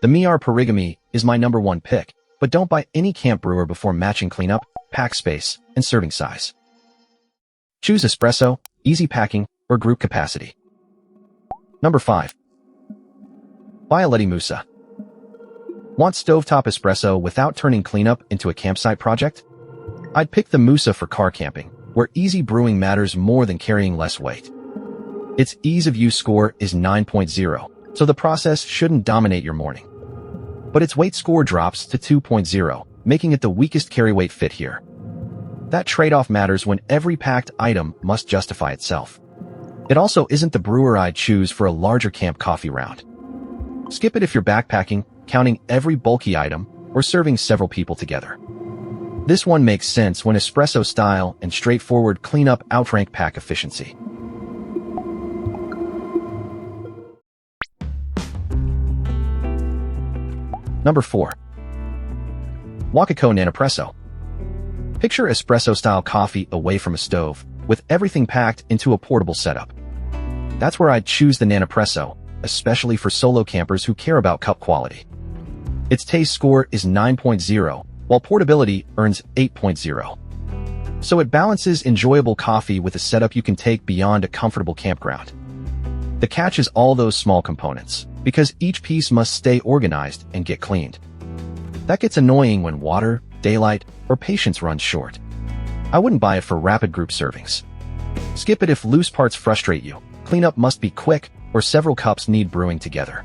The MiiR Pourigami is my #1 pick, but don't buy any camp brewer before matching cleanup, pack space, and serving size. Choose espresso, easy packing, or group capacity. Number 5. Bialetti Musa. Want stovetop espresso without turning cleanup into a campsite project? I'd pick the Musa for car camping, where easy brewing matters more than carrying less weight. Its ease of use score is 9.0, so the process shouldn't dominate your morning. But its weight score drops to 2.0, making it the weakest carry weight fit here. That trade-off matters when every packed item must justify itself. It also isn't the brewer I'd choose for a larger camp coffee round. Skip it if you're backpacking, counting every bulky item, or serving several people together. This one makes sense when espresso-style and straightforward cleanup outrank pack efficiency. Number 4. Wacaco Nanopresso. Picture espresso-style coffee away from a stove, with everything packed into a portable setup. That's where I'd choose the Nanopresso, especially for solo campers who care about cup quality. Its taste score is 9.0, while portability earns 8.0. So it balances enjoyable coffee with a setup you can take beyond a comfortable campground. The catch is all those small components, because each piece must stay organized and get cleaned. That gets annoying when water, daylight, or patience runs short. I wouldn't buy it for rapid group servings. Skip it if loose parts frustrate you. Cleanup must be quick, or several cups need brewing together.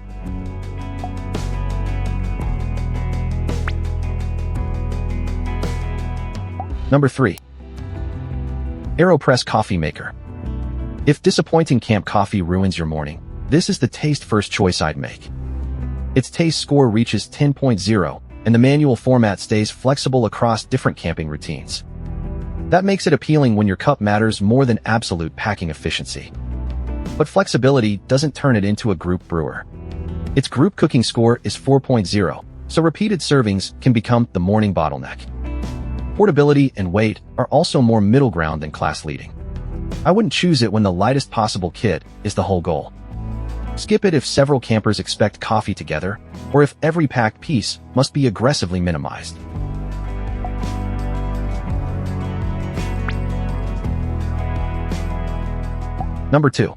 Number 3. AeroPress Coffee Maker. If disappointing camp coffee ruins your morning, this is the taste-first choice I'd make. Its taste score reaches 10.0, and the manual format stays flexible across different camping routines. That makes it appealing when your cup matters more than absolute packing efficiency. But flexibility doesn't turn it into a group brewer. Its group cooking score is 4.0, so repeated servings can become the morning bottleneck. Portability and weight are also more middle ground than class-leading. I wouldn't choose it when the lightest possible kit is the whole goal. Skip it if several campers expect coffee together, or if every packed piece must be aggressively minimized. Number 2.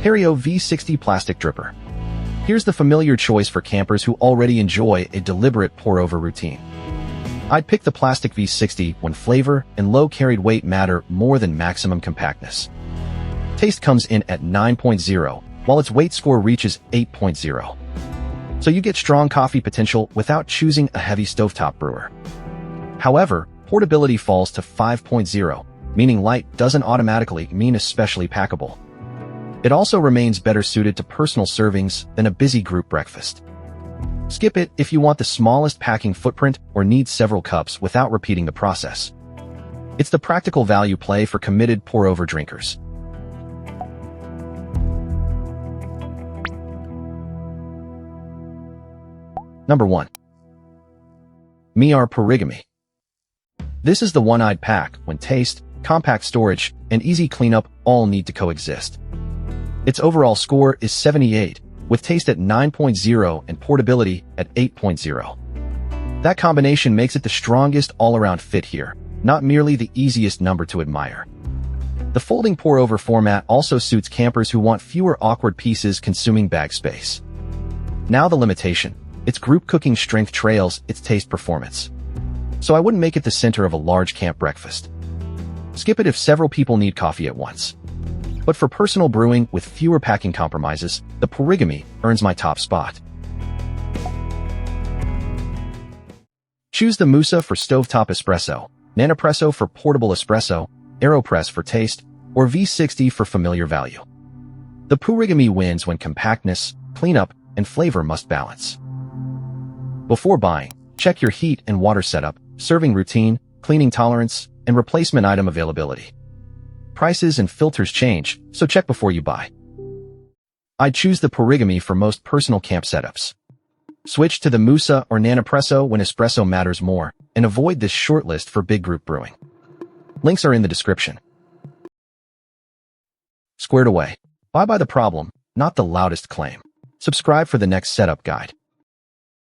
Hario V60 Plastic Dripper. Here's the familiar choice for campers who already enjoy a deliberate pour-over routine. I'd pick the plastic V60 when flavor and low carried weight matter more than maximum compactness. Taste comes in at 9.0, while its weight score reaches 8.0. So you get strong coffee potential without choosing a heavy stovetop brewer. However, portability falls to 5.0, meaning light doesn't automatically mean especially packable. It also remains better suited to personal servings than a busy group breakfast. Skip it if you want the smallest packing footprint or need several cups without repeating the process. It's the practical value play for committed pour-over drinkers. Number 1. MiiR Pourigami. This is the one I'd pack when taste, compact storage, and easy cleanup all need to coexist. Its overall score is 78, with taste at 9.0 and portability at 8.0. That combination makes it the strongest all-around fit here, not merely the easiest number to admire. The folding pour-over format also suits campers who want fewer awkward pieces consuming bag space. Now the limitation: its group cooking strength trails its taste performance. So I wouldn't make it the center of a large camp breakfast. Skip it if several people need coffee at once. But for personal brewing with fewer packing compromises, the Pourigami earns my top spot. Choose the Musa for stovetop espresso, Nanopresso for portable espresso, AeroPress for taste, or V60 for familiar value. The Pourigami wins when compactness, cleanup, and flavor must balance. Before buying, check your heat and water setup, serving routine, cleaning tolerance, and replacement item availability. Prices and filters change, so check before you buy. I'd choose the Pourigami for most personal camp setups. Switch to the Musa or Nanopresso when espresso matters more, and avoid this shortlist for big group brewing. Links are in the description. Squared away. Buy by the problem, not the loudest claim. Subscribe for the next setup guide.